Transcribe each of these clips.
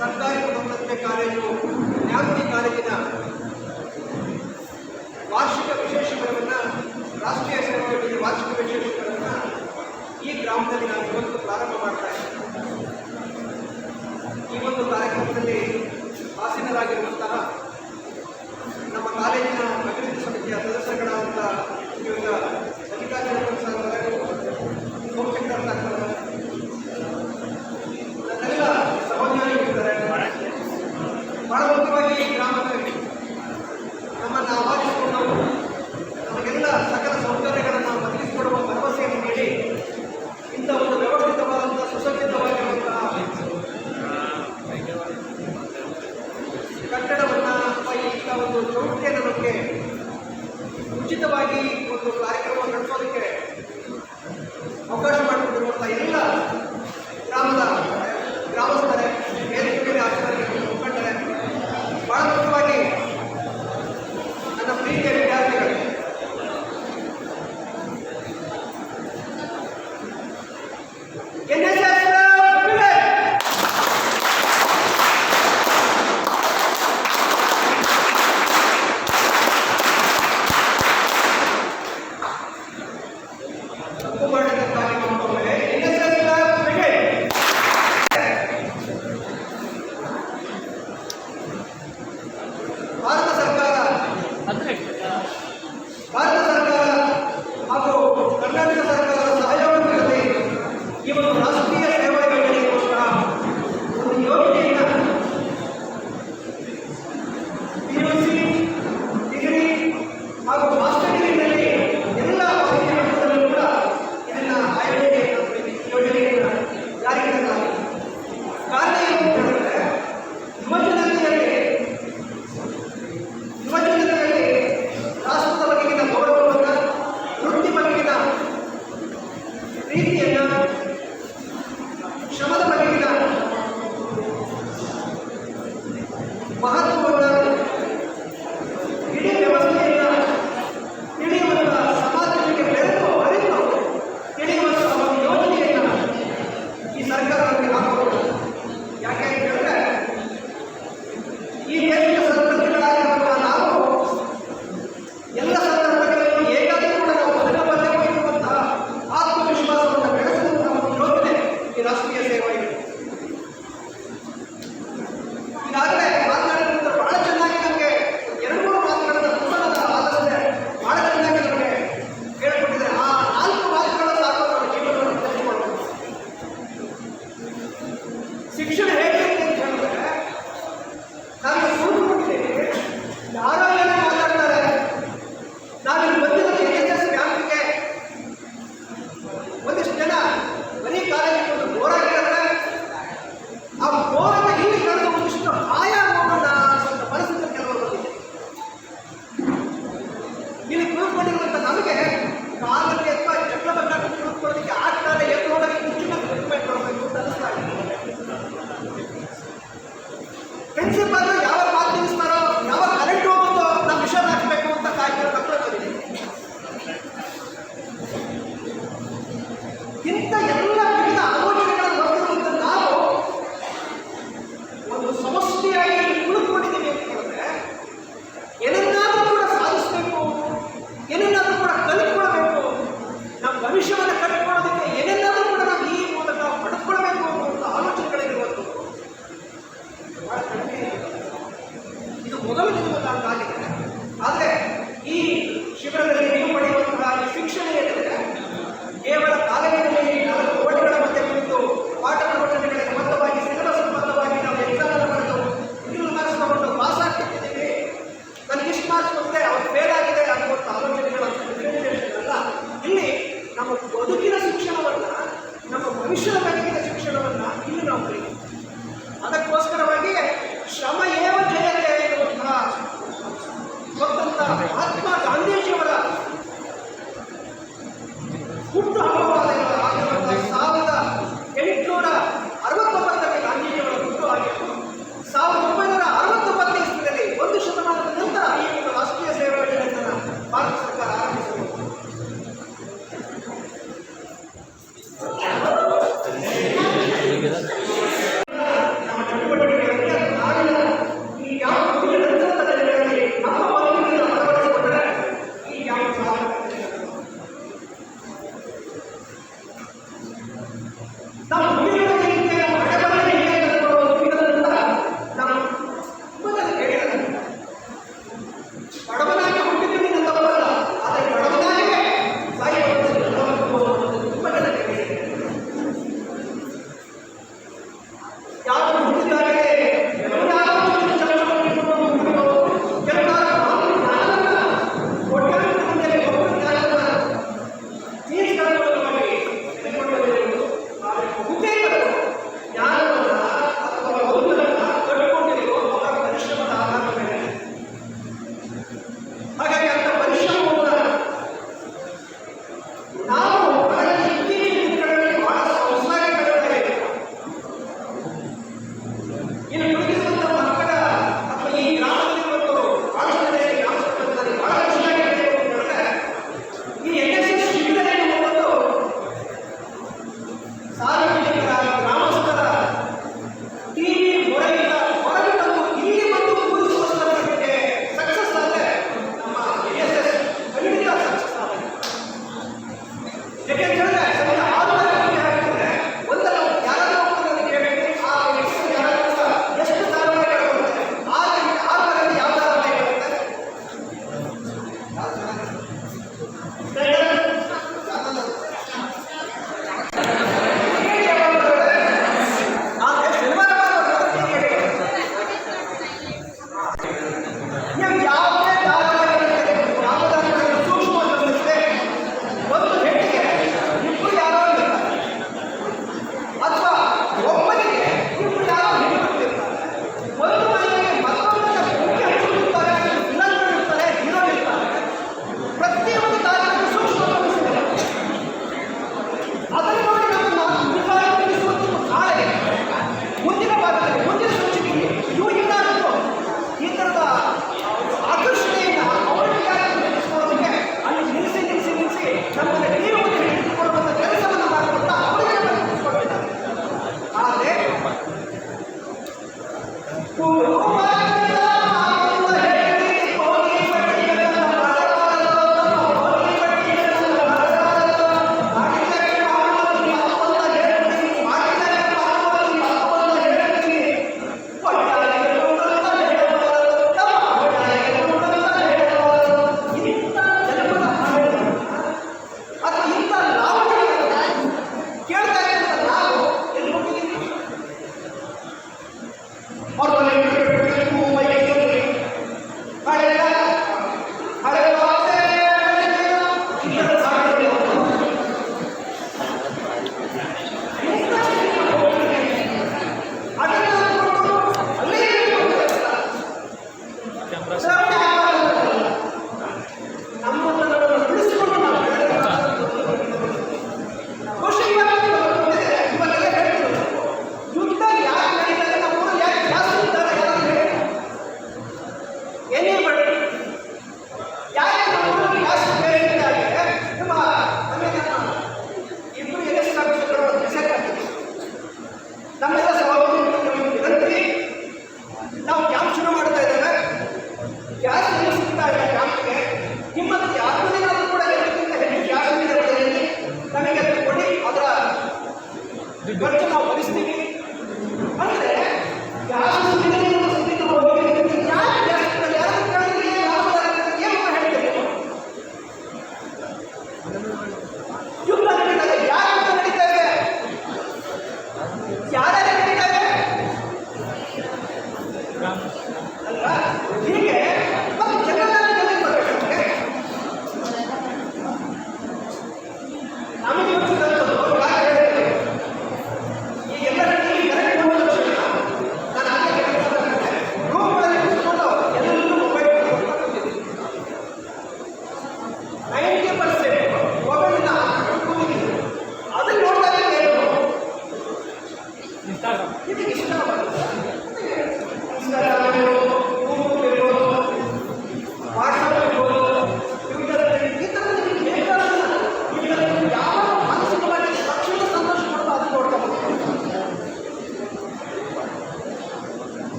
ಸರ್ಕಾರಿ ಪ್ರಥಮ ಕಾಲೇಜು ನ್ಯಾಮತಿ ಕಾಲೇಜಿನ ವಾರ್ಷಿಕ ವಿಶೇಷ ಶಿಬಿರವನ್ನು ರಾಷ್ಟ್ರೀಯ ಸೇವಾ ಯೋಜನೆ ವಾರ್ಷಿಕ ವಿಶೇಷ ಶಿಬಿರವನ್ನು ಈ ಗ್ರಾಮದಲ್ಲಿ ನಾವು ಇವತ್ತು ಪ್ರಾರಂಭ ಮಾಡ್ತಾ ಇದ್ದೀವಿ. ಈ ಒಂದು ಕಾರ್ಯಕ್ರಮದಲ್ಲಿ ಆಸೀನರಾಗಿರುವಂತಹ ನಮ್ಮ ಕಾಲೇಜಿನ ಅಭಿವೃದ್ಧಿ ಸಮಿತಿಯ ಸದಸ್ಯರುಗಳಾದಂಥ ಶ್ರೀಯುತ ಮಲ್ಲಿಕಾರ್ಜುನ ಸರ್ ಸೋಮಶೇಖರ್ ಸರ್ ನನ್ನೆಲ್ಲ ಸಹೋದ್ಯೋಗಿಗಳಿದ್ದಾರೆ. ಬಹಳ ಮುಖ್ಯವಾಗಿ ಈ ಗ್ರಾಮದಲ್ಲಿ ನಮ್ಮನ್ನು ಆಹ್ವಾನಿಸಿಕೊಂಡು ನಮಗೆಲ್ಲ ಸಕಲ ಸೌಕರ್ಯಗಳನ್ನು ಒದಗಿಸಿಕೊಡುವ ಭರವಸೆಯನ್ನು ನೀಡಿ ಇಂಥ ಒಂದು ವ್ಯವಸ್ಥಿತವಾದಂಥ ಸುಸಜ್ಜಿತವಾಗಿರುವಂತಹ ಕಟ್ಟಡವನ್ನು ಅಥವಾ ಇಂಥ ಒಂದು ಚೌಕಟ್ಟಿಯನ್ನು ನಮಗೆ ಉಚಿತವಾಗಿ ಒಂದು ಕಾರ್ಯಕ್ರಮ ನಡೆಸೋದಕ್ಕೆ ಅವಕಾಶ ಮಾಡಿಕೊಟ್ಟಿರುವಂಥ ಎಲ್ಲ ಗ್ರಾಮಸ್ಥರೇ, ಬೇರೆ ಬೇರೆ ಆಚಾರ್ಯರು, ಮುಖಂಡರೇ, ಬಹಳ ಮುಖ್ಯವಾಗಿ ನನ್ನ ಪ್ರೀತಿಯ ವಿದ್ಯಾರ್ಥಿಗಳು, ಭಾರತ ಸರ್ಕಾರ ಹಾಗೂ ಕರ್ನಾಟಕ ಸರ್ಕಾರದ ಸಹಯೋಗದಲ್ಲಿ ಈ ಒಂದು ರಾಷ್ಟ್ರೀಯ ಸೇವಾ ಯೋಜನೆಗೋಸ್ಕರ ಒಂದು ಯೋಜನೆಯನ್ನು PUC, ಡಿಗ್ರಿ ಹಾಗೂ ಮಾಸ್ಟರ್ ಡಿಗ್ರಿನಲ್ಲಿ ಎಲ್ಲ ಪದವಿಗಳಲ್ಲೂ ಕೂಡ ಇದನ್ನು ಯೋಜನೆಯನ್ನು ಜಾರಿಗೆ ತರಲಾಗಿದೆ. ಕಾರಣ ಏನು ಅಂತ ಹೇಳಿದ್ರೆ ಯುವಜನತೆಯಲ್ಲಿ ರಾಷ್ಟ್ರದ ಬಗೆಗಿನ ಗೌರವವನ್ನು, ವೃತ್ತಿ ಬಗೆಗಿನ ಪ್ರೀತಿಯನ್ನು, ಶ್ರಮದ ಬಗೆಗಿನ ಮಹತ್ವವನ್ನು, ಇಡೀ ವ್ಯವಸ್ಥೆಯನ್ನು ತಿಳಿಯುವಂಥ ಸಮಾಜಕ್ಕೆ ಬೆರೆತು ಅರಿತು ತಿಳಿಯುವಂಥ ಒಂದು ಯೋಜನೆಯನ್ನು ಈ ಸರ್ಕಾರ ನಮಗೆ ಹಾಕಬಹುದು. ಯಾಕೆ ಅಂತ ಹೇಳಿದ್ರೆ ಈ ದೇಶದ ಸಂತತಿಗಳಾಗಿರುವಂತಹ ನಾವು ಎಲ್ಲ ಸಂದರ್ಭಗಳಲ್ಲಿ ಏಕಾಗಿ ಕೂಡ ನಾವು ಬದಲಾವಣೆಗೊಳ್ಳುವಂತಹ ಆತ್ಮವಿಶ್ವಾಸವನ್ನು ಬೆಳೆಸುವಂತಹ ಒಂದು ಯೋಜನೆ ಈ ರಾಷ್ಟ್ರೀಯ ಸೇವಾ ಯೋಜನೆ. ಈಗಾಗಲೇ ಮಾತನಾಡಿದ ಬಹಳ ಚೆನ್ನಾಗಿ ನಮಗೆ 2-3 ಮಾತುಗಳನ್ನು ಪುಸ್ತಕದ ಆಧಾರದ ಬಹಳ ಚೆನ್ನಾಗಿ ನಮಗೆ ಹೇಳಿಕೊಟ್ಟಿದ್ದಾರೆ. ಆ 4 ಮಾತುಗಳ ಸಾಕು ನಮ್ಮ ಜೀವನವನ್ನು ತಿಳಿದುಕೊಳ್ಳಬಹುದು. ಶಿಕ್ಷಣ ಹೇಗೆ ಅಂತ ಹೇಳಿದ್ರೆ ನಾನು ಸುಳ್ಳುಕೊಂಡಿದ್ದೇನೆ, ಯಾರೋ ಏನೋ ಮಾತಾಡ್ತಾರೆ, ನಾವಿಲ್ಲಿ ಬಂದಿರೋದು NSS ಕ್ಯಾಂಪಿಗೆ. ಒಂದಿಷ್ಟು ಜನ ಬರೀ ಕಾಲೇಜಿಗೆ ಒಂದು ಬೋರ್ ಆಗಿದ್ದಾರೆ, ಆ ಬೋರನ್ನು ಇಲ್ಲಿ ಕಳೆದು ಒಂದಿಷ್ಟು ಆಯಾಮ ಹೋಗೋಣ ಅಂತ ಪರಿಸ್ಥಿತಿ ಕೆಲವರು ಬಂದಿದೆ. ಇಲ್ಲಿ ಕುಳಿತುಕೊಂಡಿರುವಂಥ ನಮಗೆ ಕಾಲಕ್ಕೆ ಅಥವಾ ಚಕ್ರವನ್ನು ಕುಳಿತುಕೊಳ್ಳೋದಕ್ಕೆ ಆಗ್ತಾರೆ, ಎದ್ದು ಹೋಗೋದಕ್ಕೆ ಕುರ್ಚಿನ ಕುಳಿತುಕೊಳ್ಬೇಕು ಅಂತ ಅನಿಸ್ತಾ ಇದೆ.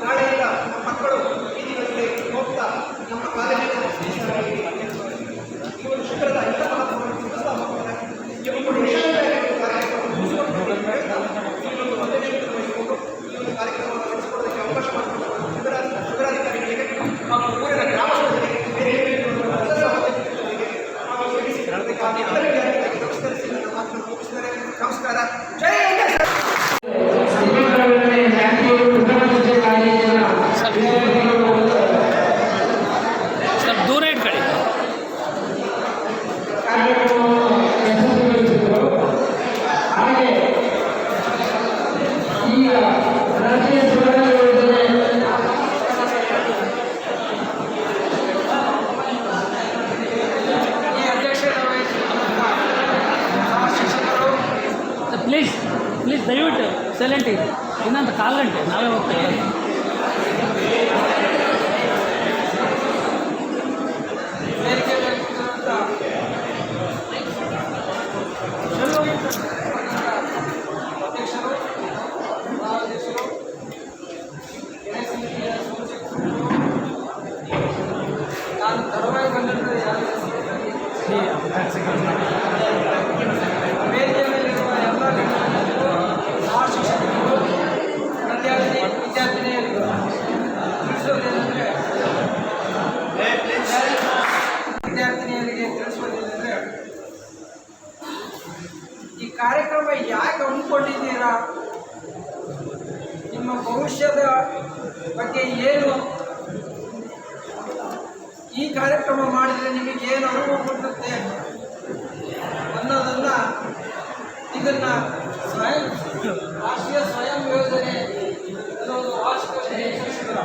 ನಾಳೆಯಿಂದ ಮಕ್ಕಳು ಬೀದಿಗಳಲ್ಲಿ ಹೋಗ್ತಾ ನಮ್ಮ ಕಾಲೇಜಿನ ಸೈಲೆಂಟ್ ಇದೆ ಇನ್ನೊಂದು ಕಾಲು ಗಂಟೆ ನಾವೇ ಹೋಗ್ತೇವೆ. ಅಧ್ಯಕ್ಷರು, ಉಪಾಧ್ಯಕ್ಷರು, ಕೆರೆ ಸಮಿತಿಯ ಸೋಮಶೇಖರ್, ನಾನು ತರುವಾಯ ಬಂದಂತೆ ವೇದಿಕೆ ಮೇಲಿರುವ ಎಲ್ಲ ಸಹ ಶಿಕ್ಷಕರು, ವಿದ್ಯಾರ್ಥಿನಿಯರು ತಿಳಿಸೋದೇನೆಂದರೆ ವಿದ್ಯಾರ್ಥಿನಿಯರಿಗೆ ತಿಳಿಸೋದೇನೆಂದರೆ ಈ ಕಾರ್ಯಕ್ರಮ ಯಾಕೆ ಹಮ್ಮಿಕೊಂಡಿದ್ದೀರಾ, ನಿಮ್ಮ ಭವಿಷ್ಯದ ಬಗ್ಗೆ ಏನು, ಈ ಕಾರ್ಯಕ್ರಮ ಮಾಡಿದರೆ ನಿಮಗೆ ಏನು ಅನುಭವ ಕೊಡುತ್ತೆ ಅನ್ನೋದನ್ನು ಇದನ್ನು ರಾಷ್ಟ್ರೀಯ ಸ್ವಯಂ ಯೋಜನೆ ಅನ್ನೋದು ವಾರ್ಷಿಕ ಶಿಕ್ಷಕರ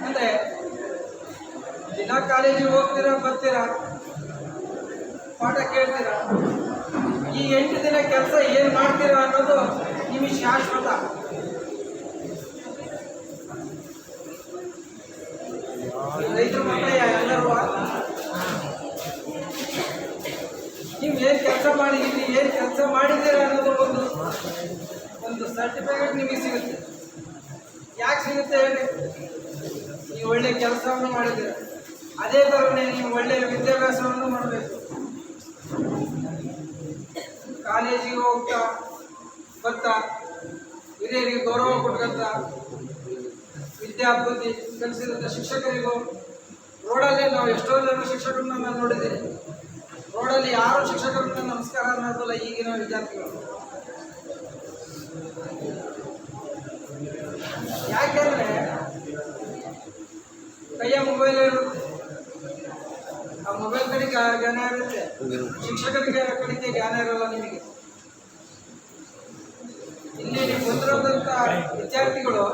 ಅಂದರೆ ದಿನ ಕಾಲೇಜಿಗೆ ಹೋಗ್ತೀರಾ, ಬರ್ತೀರಾ, ಪಾಠ ಕೇಳ್ತೀರಾ, ಈ 8 ದಿನ ಕೆಲಸ ಏನು ಮಾಡ್ತೀರಾ ಅನ್ನೋದು ನಿಮಗೆ ಶಾಶ್ವತ. ರೈತರ ಮಕ್ಕಳ ಎಲ್ಲರೂ ನೀವು ಏನು ಕೆಲಸ ಮಾಡಿದ್ದೀರಿ, ಏನು ಕೆಲಸ ಮಾಡಿದ್ದೀರಾ ಅನ್ನೋದು ಒಂದು ಸರ್ಟಿಫಿಕೇಟ್ ನಿಮಗೆ ಸಿಗುತ್ತೆ. ಯಾಕೆ ಸಿಗುತ್ತೆ ಹೇಳಿ? ನೀವು ಒಳ್ಳೆ ಕೆಲಸವನ್ನು ಮಾಡಿದ್ದೀರ. ಅದೇ ಥರನೇ ನೀವು ಒಳ್ಳೆಯ ವಿದ್ಯಾಭ್ಯಾಸವನ್ನು ಮಾಡಬೇಕು. ಕಾಲೇಜಿಗೆ ಹೋಗ್ತಾ ಬರ್ತಾ ಹಿರಿಯರಿಗೆ ಗೌರವ ಕೊಟ್ಕೊಂತ ವಿದ್ಯಾಬುದ್ಧಿ ಕಲಿಸಿದಂಥ ಶಿಕ್ಷಕರಿಗೂ ರೋಡಲ್ಲಿ ನಾವು ಎಷ್ಟೋ ಜನ ಶಿಕ್ಷಕರನ್ನ ನಾನು ನೋಡಿದ್ದೀನಿ. ರೋಡಲ್ಲಿ ಯಾರು ಶಿಕ್ಷಕರನ್ನ ನಮಸ್ಕಾರ ಅನ್ನೋದಿಲ್ಲ ಈಗಿನ ವಿದ್ಯಾರ್ಥಿಗಳು. ಯಾಕೆಂದರೆ ಕೈಯ ಮೊಬೈಲ್ ಇರುತ್ತೆ, ಆ ಮೊಬೈಲ್ ಕಡೆಗೆ ಜ್ಞಾನ ಇರುತ್ತೆ, ಶಿಕ್ಷಕರಿಗೆ ಕಡೆಗೆ ಜ್ಞಾನ ಇರಲ್ಲ. ನಿಮಗೆ ಇಲ್ಲಿ ನೀವು ಬಂದಿರೋದಂಥ ವಿದ್ಯಾರ್ಥಿಗಳು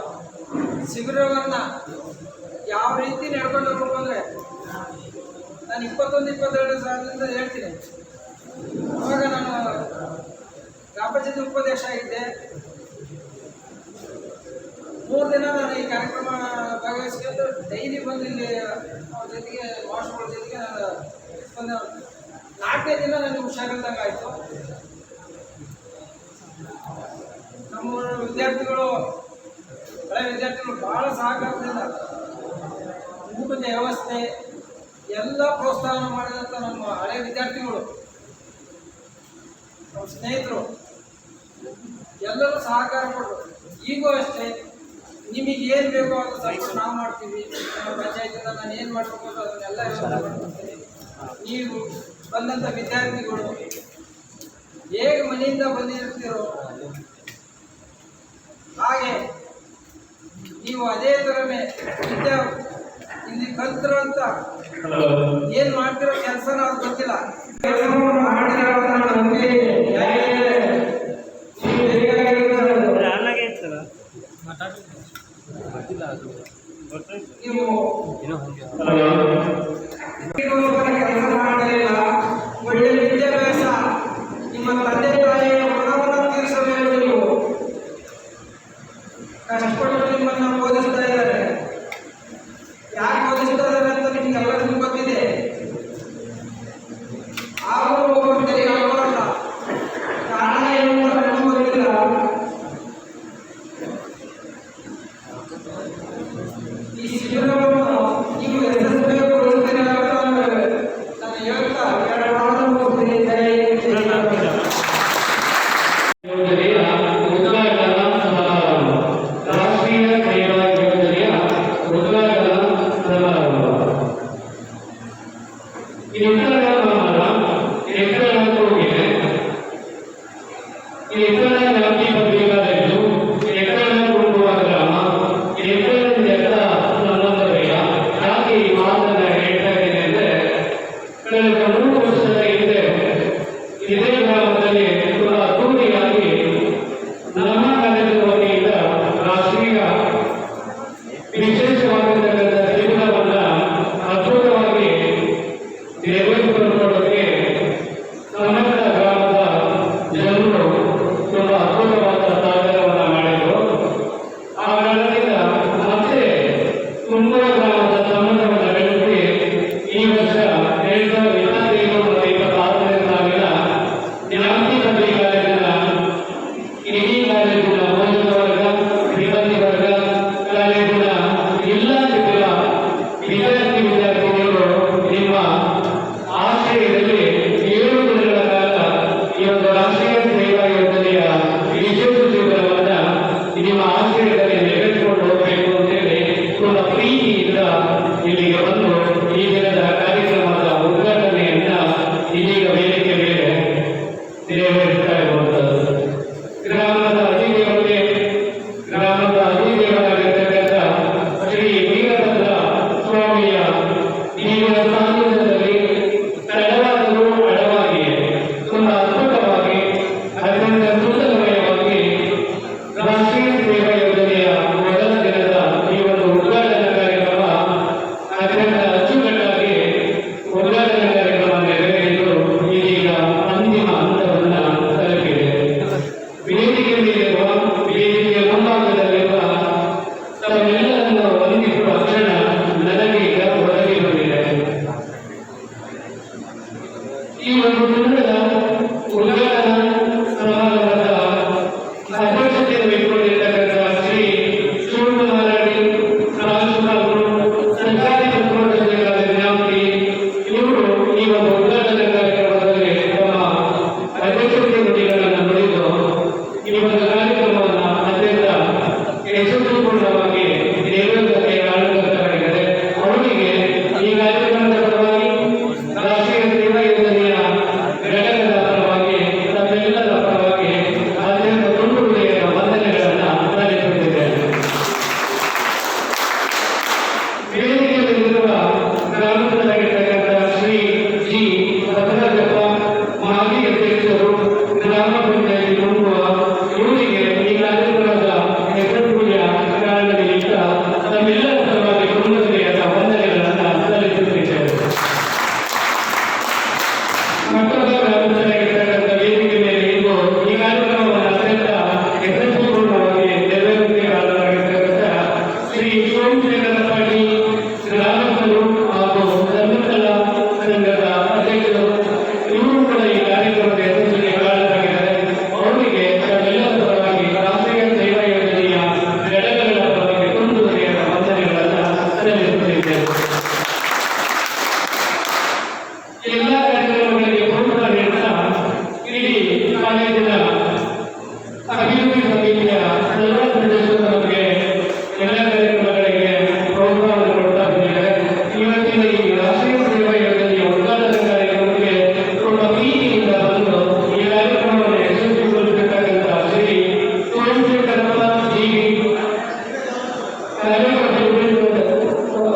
ಶಿಬಿರವನ್ನು ಯಾವ ರೀತಿ ನಡ್ಕೊಂಡು ಹೋಗ್ಬೇಕು ಅಂದರೆ, ನಾನು 21-22 ಸಾಲದಿಂದ ಹೇಳ್ತೀನಿ. ಅವಾಗ ನಾನು ಗ್ರಾಮ ಪಂಚಾಯತಿ ಉಪಾಧ್ಯಕ್ಷ ಆಗಿದ್ದೆ. 3 ದಿನ ನಾನು ಈ ಕಾರ್ಯಕ್ರಮ ಭಾಗವಹಿಸ್ಕೊಂಡು ಡೈಲಿ ಬಂದು ಇಲ್ಲಿ ಅವ್ರ ಜೊತೆಗೆ ಮಾಸ್ಟರ್ಗಳ ಜೊತೆಗೆ ನಾನು ಬಂದ 4ನೇ ದಿನ ನನಗೆ ಹುಷಾರಿಲ್ದಂಗೆ ಆಯಿತು. ನಮ್ಮ ವಿದ್ಯಾರ್ಥಿಗಳು, ಹಳೆ ವಿದ್ಯಾರ್ಥಿಗಳು ಭಾಳ ಸಹಕಾರದಿಂದ ಊಟದ ವ್ಯವಸ್ಥೆ ಎಲ್ಲ ಪ್ರೋತ್ಸಾಹ ಮಾಡಿದಂಥ ನಮ್ಮ ಹಳೆ ವಿದ್ಯಾರ್ಥಿಗಳು, ನಮ್ಮ ಸ್ನೇಹಿತರು ಎಲ್ಲರೂ ಸಹಕಾರ ಕೊಟ್ಟರು. ಈಗೂ ಅಷ್ಟೇ, ನಿಮಗೆ ಏನು ಬೇಕೋ ಅದು ಸಪೋರ್ಟ್ ನಾವು ಮಾಡ್ತೀವಿ. ನಮ್ಮ ಪಂಚಾಯತಿಂದ ನಾನು ಏನು ಮಾಡಬೇಕು ಅಂತ ಅದನ್ನೆಲ್ಲ ಯೋಚನೆ ಮಾಡ್ಕೊಡ್ತೀನಿ. ನೀವು ಬಂದಂಥ ವಿದ್ಯಾರ್ಥಿಗಳು ಹೇಗೆ ಮನೆಯಿಂದ ಬಂದಿರ್ತೀರೋ ಹಾಗೆ ನೀವು ಅದೇ ಥರನೇ ಇಲ್ಲಿ ಕಲ್ತಿರೋ ಅಂತ ಏನು ಮಾಡ್ತಿರೋ ಕೆಲಸನ ಅದು ಗೊತ್ತಿಲ್ಲ. ನೀವು ಕೆಲಸ ಮಾಡಲಿಲ್ಲ, ಒಳ್ಳೆ ವಿದ್ಯಾಭ್ಯಾಸ, ನಿಮ್ಮ ತಂದೆ ತಾಯಿಯ ಋಣವನ್ನು ತೀರಿಸಬೇಕು. ನೀವು ಕಷ್ಟಪಟ್ಟು ನಿಮ್ಮನ್ನು ಓದಿಸ್ತಾ ಇದ್ದಾರೆ. ಯಾಕೆ ಓದಿಸ್ತಾ ಇದ್ದಾರೆ ಅಂತ ನಿಮ್ಗೆ ಎಲ್ಲರಿಗೂ ಗೊತ್ತಿದೆ. ಅವರು ಒಬ್ಬರಿಗೆ ಅಲ್ಲ, ಕಾರಣ ಏನು ಅಂತ ಗೊತ್ತಿಲ್ಲ. ಈ ಶಿಬಿರವನ್ನು ನೀವು ಯಶಸ್ವಿಗೊಳಿಸ್ತೀರಿ ಅಂತ ನಾನು ಹೇಳ್ತಾ ಹೋಗ್ತೀನಿ. ರಾಷ್ಟ್ರೀಯ ಸೇವಾ ಯೋಜನೆಯ ಉದ್ಘಾಟನಾ ಸಮಾರಂಭ. ಈ ವ್ಯಾಪ್ತಿ ಪತ್ರಿಕಾದಲ್ಲಿದ್ದು ಕುಟುಂಬ ಗ್ರಾಮ ಸಂಬಂಧವಿಲ್ಲ. ಯಾಕೆ ಈ ಮಾತನ್ನ ಹೇಳ್ತಾ ಇದ್ದೇನೆ ಅಂದರೆ, ಕಳೆದ 3 ವರ್ಷದ ಹಿಂದೆ ಇದೇ ಗ್ರಾಮದಲ್ಲಿ ಅದ್ದೂರಿಯಾಗಿ ನಮ್ಮ ಕಾಲೇಜಿನ ವತಿಯಿಂದ ರಾಷ್ಟ್ರೀಯ ವಿಶೇಷವಾಗಿರ್ತಕ್ಕಂಥ ಶಿಬಿರವನ್ನು ಅದ್ಭುತವಾಗಿ ನೆರವೇರಿಸಿಕೊಳ್ಳೋದಕ್ಕೆ ವರ್ಷ 2025 ಮತ್ತು 26ನೇ ಸಾಲಿನ ಜ್ಞಾಪಿ ಪದವಿ ಕಾಲೇಜಿನ ಇಡೀ ಕಾಲೇಜಿನ ಬೋಧಕ ವರ್ಗ, ಸಿಬ್ಬಂದಿ ವರ್ಗ, ಕಾಲೇಜಿನ ಎಲ್ಲ ರೀತಿಯ ವಿದ್ಯಾರ್ಥಿನಿಯರು ನಿಮ್ಮ ಆಶ್ರಯದಲ್ಲಿ 7 ದಿನಗಳ ಕಾಲ ಈ ಒಂದು ರಾಷ್ಟ್ರೀಯ ಸೇವಾ ಯೋಜನೆಯ ವಿಶೇಷ ಶಿಬಿರವನ್ನ ನಿಮ್ಮ ಆಶ್ರಯದಲ್ಲಿ ನೆರವೇರಿಸಿಕೊಂಡು ಹೋಗಬೇಕು ಅಂತೇಳಿ ತುಂಬ ಪ್ರೀತಿಯಿಂದ ಇಲ್ಲಿಗೆ ಬಂದು ಈ ದಿನದ ಕಾರ್ಯಕ್ರಮದ ಉದ್ಘಾಟನೆಯನ್ನ ಇದೀಗ ವೇದಿಕೆ ಮೇಲೆ ನೆರವೇರಿಸ್ತಾ ಇರುವಂತದ್ದು. ಗ್ರಾಮದ ಅಧಿದೇವರಾಗಿರ್ತಕ್ಕಂಥ ಶ್ರೀ ವೀರಭದ್ರ ಸ್ವಾಮಿಯ ಈ ಸಾನ್ನಿಧ್ಯದಲ್ಲಿ ತಡವಾದರೂ ಅಡವಾಗಿ ತುಂಬಾ ಅದ್ಭುತವಾಗಿ ಅತ್ಯಂತ ಸುಂದರಮಯವಾಗಿ ರಾಷ್ಟ್ರೀಯ ಸೇವಾ ಯೋಜನೆಯ ಮೊದಲ ದಿನದ ಈ ಒಂದು ಉದ್ಘಾಟನಾ ಕಾರ್ಯಕ್ರಮ ಅತ್ಯಂತ ಅಚ್ಚುಕಟ್ಟಾಗಿ ಉದ್ಘಾಟನಾ ಕಾರ್ಯಕ್ರಮ ನೆರವೇರಿದ್ದು ಇದೀಗ ಅಂತಿಮ ಹಂತವನ್ನ ತಲುಪಿದೆ. ವೇದಿಕೆ ಮೇಲಿರುವ ವೇದಿಕೆಯ ಮುಂಭಾಗದಲ್ಲಿರುವ ತಮ್ಮೆಲ್ಲರನ್ನು ವಂದಿಸುವ ಕ್ಷಣ ನನಗೆ ಈಗ ಒದಗಿ ಬಂದಿದೆ. ಈ ಒಂದು ಸುಂದರ ಉದ್ಘಾಟನಾ ಸಮಾರಂಭದ ಅಧ್ಯಕ್ಷತೆಯನ್ನು ವಹಿಸಿಕೊಂಡಿರ್ತಕ್ಕಂಥ ಶ್ರೀ ಶಿವಕುಮಾರಡಿ ಪ್ರಾಂಶುಪಾಲರು, ಸರ್ಕಾರಿ ಪ್ರೌಢಶಾಲೆಗಳ ಜ್ಞಾಪಿ ಇವರು ಈ ಒಂದು ಉದ್ಘಾಟನಾ ಕಾರ್ಯಕ್ರಮದಲ್ಲಿ ತಮ್ಮ ಅಧ್ಯಕ್ಷತೆ ನುಡಿಗಳನ್ನು ನುಡಿದು ಈ ಒಂದು ಕಾರ್ಯಕ್ರಮವನ್ನು ಅತ್ಯಂತ ಯಶಸ್ವಿಪೂರ್ಣವಾಗಿ ನೆರವೇರಿಸಕ್ಕೆ ಕಾರಣಕರ್ತರಾಗಿದ್ದಾರೆ. ಅವರಿಗೆ ಈ ಕಾರ್ಯಕ್ರಮದ ಪರವಾಗಿ ರಾಷ್ಟ್ರೀಯ ಸೇವಾ ಯೋಜನೆಯ ಘಟಕದ ಪರವಾಗಿ ತಮ್ಮೆಲ್ಲರ ಪರವಾಗಿ ಅತ್ಯಂತ ತುಂಡು ಹೃದಯದ ವಂದನೆಗಳನ್ನು ಸಲ್ಲಿಸುತ್ತಿದ್ದೇನೆ. ವೇದಿಕೆಯಲ್ಲಿರುವ ಗ್ರಾಮಸ್ಥರಾಗಿರ್ತಕ್ಕಂಥ ಶ್ರೀ ಜಿ ಬಸವರಾಜಪ್ಪ, ಮಾಜಿ ಅಧ್ಯಕ್ಷರು, ಗ್ರಾಮ ಪಂಚಾಯತಿ ತುಂಬುವ ಇವರಿಗೆ ಈ ಕಾರ್ಯಕ್ರಮದ ಯಶಸ್ವಿಯ ಕಾರಣದಿಂದ ತಮ್ಮೆಲ್ಲರ ಪರವಾಗಿ ತುಂಡು ಹೃದಯದ ವಂದನೆಗಳನ್ನು ಸಲ್ಲಿಸುತ್ತಿದ್ದೇವೆ. ಮತ್ತೊಬ್ಬ ಗ್ರಾಮಸ್ಥರಾಗಿರ್ತಕ್ಕಂಥ ವೇದಿಕೆ ಮೇಲೆ ಇಂದು ಈ ಕಾರ್ಯಕ್ರಮವನ್ನು ಅತ್ಯಂತ ಯಶಸ್ವಿಪೂರ್ಣವಾಗಿ ನೆರವೇರಿಸಿ ಕಾರಣರಾಗಿರ್ತಕ್ಕಂಥ ಶ್ರೀ ಸೋಮಶೇಖರ ಪಾಟೀಲ್ ಗ್ರಾಮಸ್ಥರು ಹಾಗೂ ಧರ್ಮಸ್ಥಳ ಸಂಘದ ಅಧ್ಯಕ್ಷರು ಇವರು ಕೂಡ ಈ ಕಾರ್ಯಕ್ರಮದ ಯಶಸ್ಸಿಗೆ ಕಾರಣರಾಗಿದ್ದಾರೆ. ಅವರಿಗೆ ತಮ್ಮೆಲ್ಲರ ಪರವಾಗಿ ರಾಷ್ಟ್ರೀಯ ಸೇವಾ ಯೋಜನೆಯ ಘಟಕಗಳ ಪರವಾಗಿ ತುಂಡು ಹೃದಯದ ವಂದನೆಗಳನ್ನು ಸಲ್ಲಿಸುತ್ತಿದ್ದೇವೆ. ಎಲ್ಲ ಕಾರ್ಯಕ್ರಮಗಳಿಗೆ ಪ್ರೋತ್ಸಾಹ ನೀಡುತ್ತಾ ಇಡೀ ಕಾಲೇಜಿನ ಅಭಿವೃದ್ಧಿ ಸಮಿತಿಯ ಸರ್ವ ಸದಸ್ಯರು ನಮಗೆ ಎಲ್ಲ ಕಾರ್ಯಕ್ರಮಗಳಿಗೆ ಪ್ರೋತ್ಸಾಹವನ್ನು ಕೊಡ್ತಾ ಬಂದಿದ್ದಾರೆ. ಇವತ್ತಿನ ಈ ರಾಷ್ಟ್ರೀಯ ಸೇವಾ ಯೋಜನೆಯ ಉದ್ಘಾಟನಾ ಕಾರ್ಯಕ್ರಮಕ್ಕೆ ತುಂಬ ಪ್ರೀತಿಯಿಂದ ಬಂದು ಈ ಕಾರ್ಯಕ್ರಮವನ್ನು ಯಶಸ್ವಿಗೊಳಿಸತಕ್ಕಂಥ ಶ್ರೀ ಸೋಮಶೇಖರಪ್ಪ ಜಿ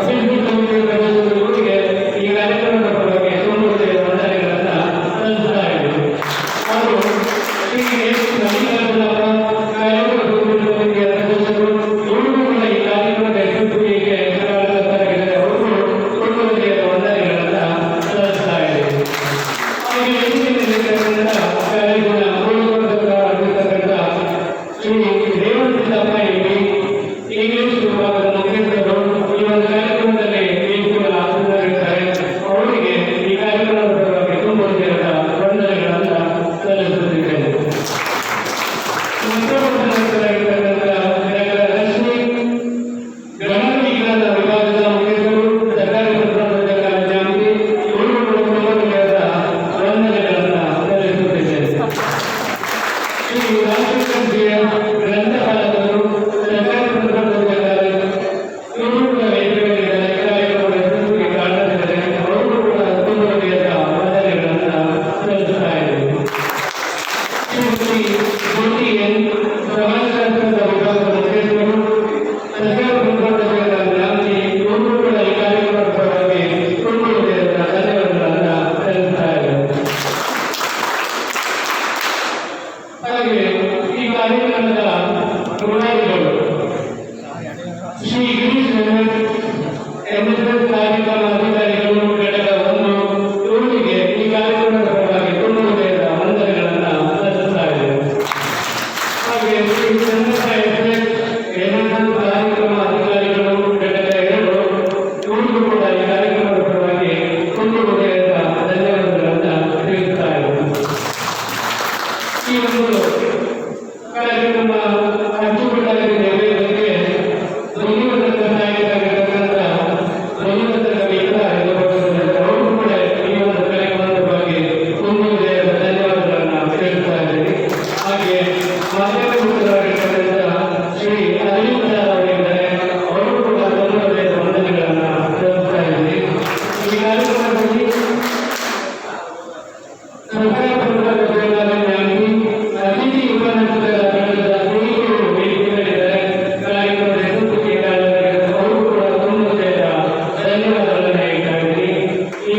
ಅಭಿವೃದ್ಧಿ ಸಮಿತಿಯ ಸದಸ್ಯರು ಇವರಿಗೆ ಈ ಕಾರ್ಯಕ್ರಮದ ಪರವಾಗಿ ತುಂಬ ಹೃದಯದ ಕಾರ್ಯಕ್ರಮದಲ್ಲಿ ಸರ್ಕಾರ ಅತಿಥಿ ಉಪನ್ಯಾಸಕರ ತಂಡದ ಸ್ನೇಹಿತರು ವೇದಿಕೆಯಲ್ಲಿದ್ದಾರೆ. ಕಾರ್ಯಕ್ರಮದ ಯಶಸ್ವಿಗೆ ಅವರು ಕೂಡ ತುಂಬ ಧನ್ಯವಾದಗಳನ್ನು ಹೇಳ್ತಾ ಇದ್ದೀನಿ. ಈ